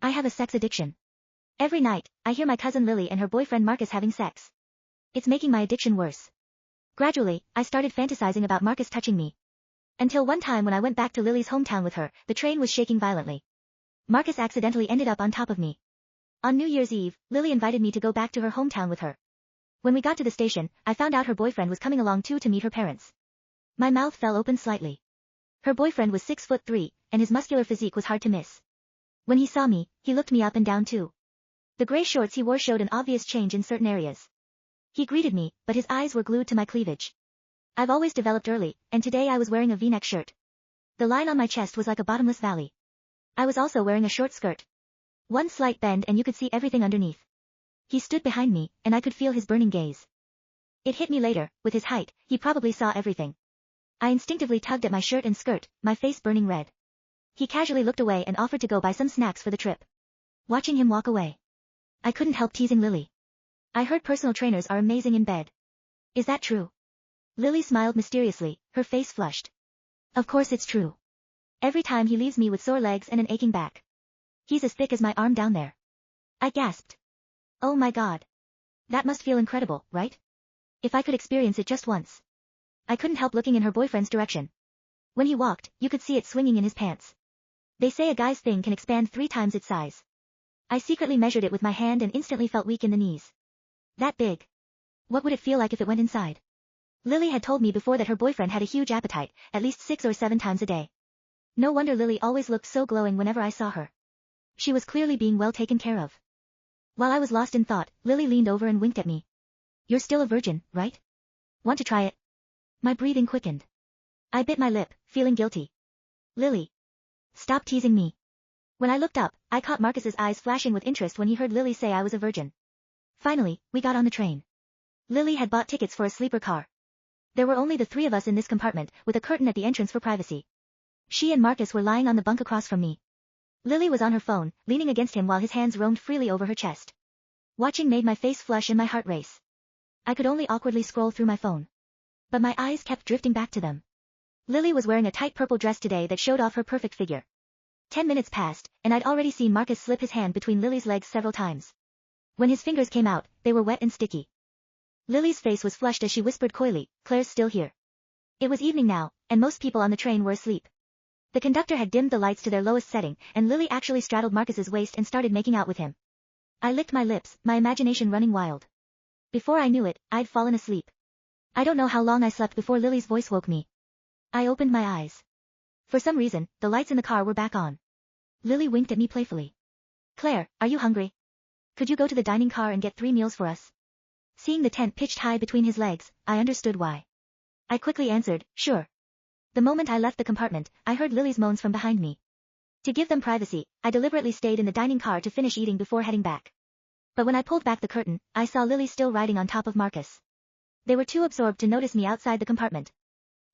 I have a sex addiction. Every night, I hear my cousin Lily and her boyfriend Marcus having sex. It's making my addiction worse. Gradually, I started fantasizing about Marcus touching me. Until one time when I went back to Lily's hometown with her, the train was shaking violently. Marcus accidentally ended up on top of me. On New Year's Eve, Lily invited me to go back to her hometown with her. When we got to the station, I found out her boyfriend was coming along too to meet her parents. My mouth fell open slightly. Her boyfriend was 6'3", and his muscular physique was hard to miss. When he saw me, he looked me up and down too. The gray shorts he wore showed an obvious change in certain areas. He greeted me, but his eyes were glued to my cleavage. I've always developed early, and today I was wearing a V-neck shirt. The line on my chest was like a bottomless valley. I was also wearing a short skirt. One slight bend and you could see everything underneath. He stood behind me, and I could feel his burning gaze. It hit me later, with his height, he probably saw everything. I instinctively tugged at my shirt and skirt, my face burning red. He casually looked away and offered to go buy some snacks for the trip. Watching him walk away, I couldn't help teasing Lily. I heard personal trainers are amazing in bed. Is that true? Lily smiled mysteriously, her face flushed. Of course it's true. Every time he leaves me with sore legs and an aching back. He's as thick as my arm down there. I gasped. Oh my god. That must feel incredible, right? If I could experience it just once. I couldn't help looking in her boyfriend's direction. When he walked, you could see it swinging in his pants. They say a guy's thing can expand 3 times its size. I secretly measured it with my hand and instantly felt weak in the knees. That big. What would it feel like if it went inside? Lily had told me before that her boyfriend had a huge appetite, at least 6 or 7 times a day. No wonder Lily always looked so glowing whenever I saw her. She was clearly being well taken care of. While I was lost in thought, Lily leaned over and winked at me. You're still a virgin, right? Want to try it? My breathing quickened. I bit my lip, feeling guilty. Lily. Stop teasing me. When I looked up, I caught Marcus's eyes flashing with interest when he heard Lily say I was a virgin. Finally, we got on the train. Lily had bought tickets for a sleeper car. There were only the 3 of us in this compartment, with a curtain at the entrance for privacy. She and Marcus were lying on the bunk across from me. Lily was on her phone, leaning against him while his hands roamed freely over her chest. Watching made my face flush and my heart race. I could only awkwardly scroll through my phone. But my eyes kept drifting back to them. Lily was wearing a tight purple dress today that showed off her perfect figure. 10 minutes passed, and I'd already seen Marcus slip his hand between Lily's legs several times. When his fingers came out, they were wet and sticky. Lily's face was flushed as she whispered coyly, Claire's still here. It was evening now, and most people on the train were asleep. The conductor had dimmed the lights to their lowest setting, and Lily actually straddled Marcus's waist and started making out with him. I licked my lips, my imagination running wild. Before I knew it, I'd fallen asleep. I don't know how long I slept before Lily's voice woke me. I opened my eyes. For some reason, the lights in the car were back on. Lily winked at me playfully. Claire, are you hungry? Could you go to the dining car and get 3 meals for us? Seeing the tent pitched high between his legs, I understood why. I quickly answered, sure. The moment I left the compartment, I heard Lily's moans from behind me. To give them privacy, I deliberately stayed in the dining car to finish eating before heading back. But when I pulled back the curtain, I saw Lily still riding on top of Marcus. They were too absorbed to notice me outside the compartment.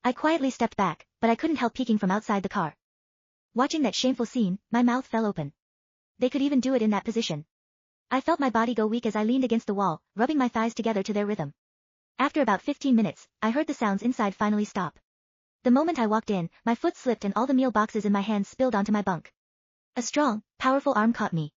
I quietly stepped back, but I couldn't help peeking from outside the car. Watching that shameful scene, my mouth fell open. They could even do it in that position. I felt my body go weak as I leaned against the wall, rubbing my thighs together to their rhythm. After about 15 minutes, I heard the sounds inside finally stop. The moment I walked in, my foot slipped and all the meal boxes in my hands spilled onto my bunk. A strong, powerful arm caught me.